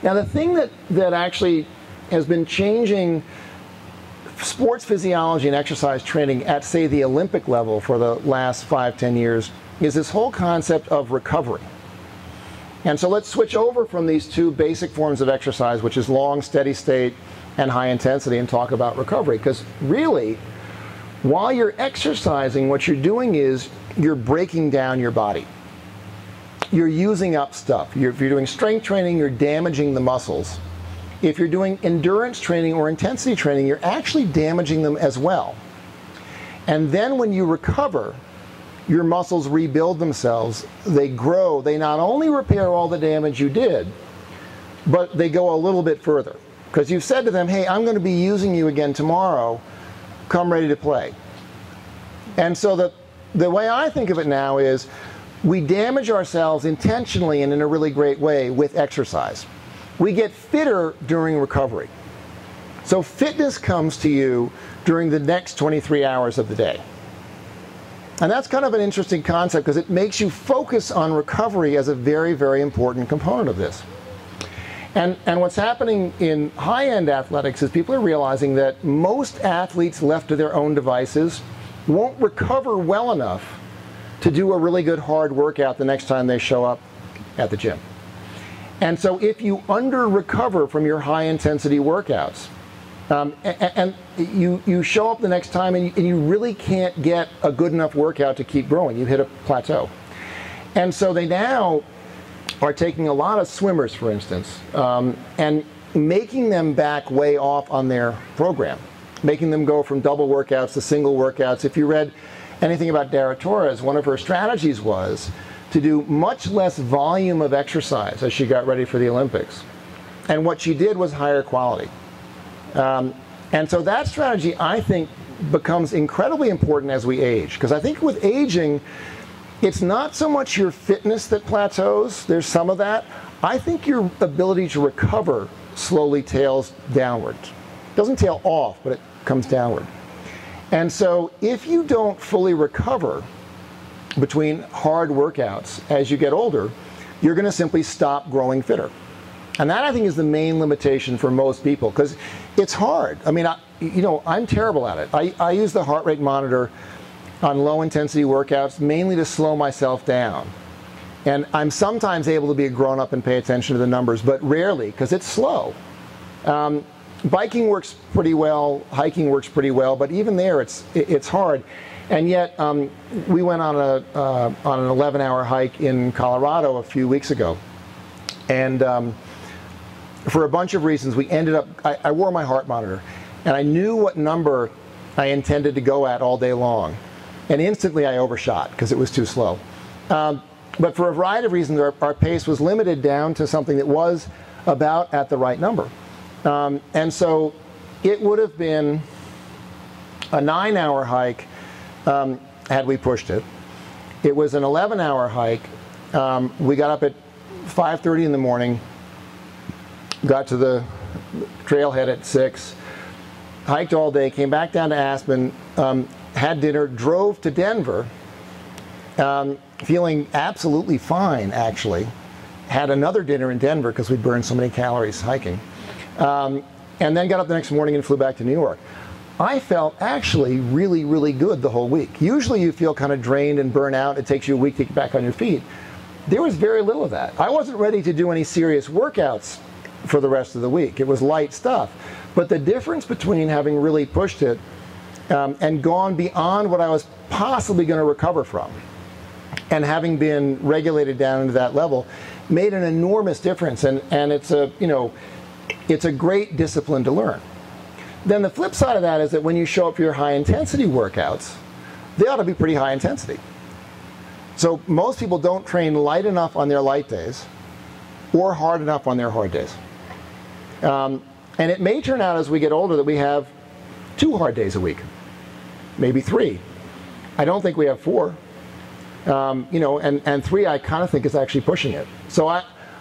Now, the thing that actually has been changing sports physiology and exercise training at, say, the Olympic level for the last 5-10 years is this whole concept of recovery. And so let's switch over from these two basic forms of exercise, which is long, steady state, and high intensity, and talk about recovery. Because really, while you're exercising, what you're doing is you're breaking down your body. You're using up stuff. If you're doing strength training, you're damaging the muscles. If you're doing endurance training or intensity training, you're actually damaging them as well. And then when you recover, your muscles rebuild themselves, they grow, they not only repair all the damage you did, but they go a little bit further. Because you've said to them, hey, I'm going to be using you again tomorrow, come ready to play. And so the way I think of it now is we damage ourselves intentionally and in a really great way with exercise. We get fitter during recovery. So fitness comes to you during the next 23 hours of the day. And that's kind of an interesting concept because it makes you focus on recovery as a very, very important component of this. And what's happening in high-end athletics is people are realizing that most athletes left to their own devices won't recover well enough to do a really good hard workout the next time they show up at the gym. And so if you under-recover from your high-intensity workouts, and you show up the next time and you really can't get a good enough workout to keep growing. You hit a plateau. And so they now are taking a lot of swimmers, for instance, and making them back way off on their program, making them go from double workouts to single workouts. If you read anything about Dara Torres, one of her strategies was to do much less volume of exercise as she got ready for the Olympics. And what she did was higher quality. And so that strategy, I think, becomes incredibly important as we age. Because I think with aging, it's not so much your fitness that plateaus. There's some of that. I think your ability to recover slowly tails downward. It doesn't tail off, but it comes downward. And so if you don't fully recover between hard workouts as you get older, you're going to simply stop growing fitter. And that, I think, is the main limitation for most people, because it's hard. I mean, I'm terrible at it. I use the heart rate monitor on low-intensity workouts mainly to slow myself down. And I'm sometimes able to be a grown-up and pay attention to the numbers, but rarely, because it's slow. Biking works pretty well, hiking works pretty well, but even there, it's hard. And yet, we went on an 11-hour hike in Colorado a few weeks ago. And for a bunch of reasons, we ended up, I wore my heart monitor, and I knew what number I intended to go at all day long. And instantly I overshot because it was too slow. But for a variety of reasons, our pace was limited down to something that was about at the right number. And so it would have been a 9-hour hike had we pushed it. It was an 11-hour hike. We got up at 5:30 in the morning, got to the trailhead at 6, hiked all day, came back down to Aspen, had dinner, drove to Denver, feeling absolutely fine, actually. Had another dinner in Denver because we burned so many calories hiking. And then got up the next morning and flew back to New York. I felt actually really, really good the whole week. Usually you feel kind of drained and burnt out. It takes you a week to get back on your feet. There was very little of that. I wasn't ready to do any serious workouts for the rest of the week. It was light stuff. But the difference between having really pushed it and gone beyond what I was possibly going to recover from and having been regulated down into that level made an enormous difference. And it's a great discipline to learn. Then the flip side of that is that when you show up for your high intensity workouts, they ought to be pretty high intensity. So most people don't train light enough on their light days or hard enough on their hard days. And it may turn out as we get older that we have 2 hard days a week, maybe 3. I don't think we have 4. And 3 I kind of think is actually pushing it. So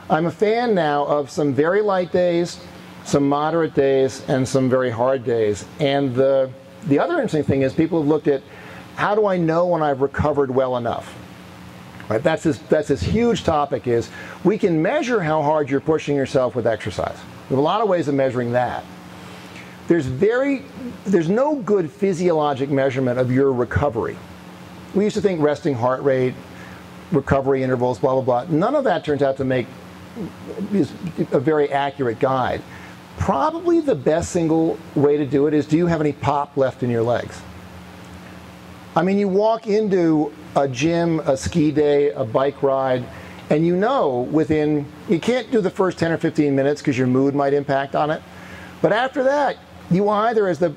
I'm a fan now of some very light days, some moderate days, and some very hard days. And the other interesting thing is people have looked at how do I know when I've recovered well enough? Right? That's this huge topic is we can measure how hard you're pushing yourself with exercise. There's a lot of ways of measuring that. There's no good physiologic measurement of your recovery. We used to think resting heart rate, recovery intervals, blah, blah, blah. None of that turns out to make is a very accurate guide. Probably the best single way to do it is, do you have any pop left in your legs? I mean, you walk into a gym, a ski day, a bike ride, and you know you can't do the first 10 or 15 minutes because your mood might impact on it. But after that, you either, as the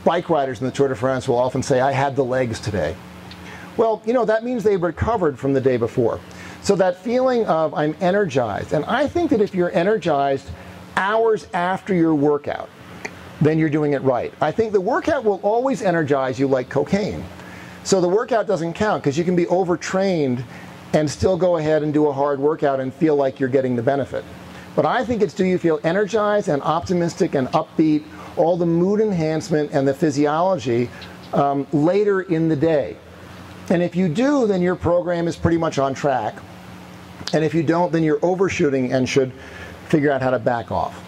bike riders in the Tour de France will often say, I had the legs today. Well, that means they recovered from the day before. So that feeling of I'm energized, and I think that if you're energized hours after your workout, then you're doing it right. I think the workout will always energize you like cocaine. So the workout doesn't count because you can be overtrained and still go ahead and do a hard workout and feel like you're getting the benefit. But I think it's, do you feel energized and optimistic and upbeat, all the mood enhancement and the physiology later in the day. And if you do, then your program is pretty much on track. And if you don't, then you're overshooting and should figure out how to back off.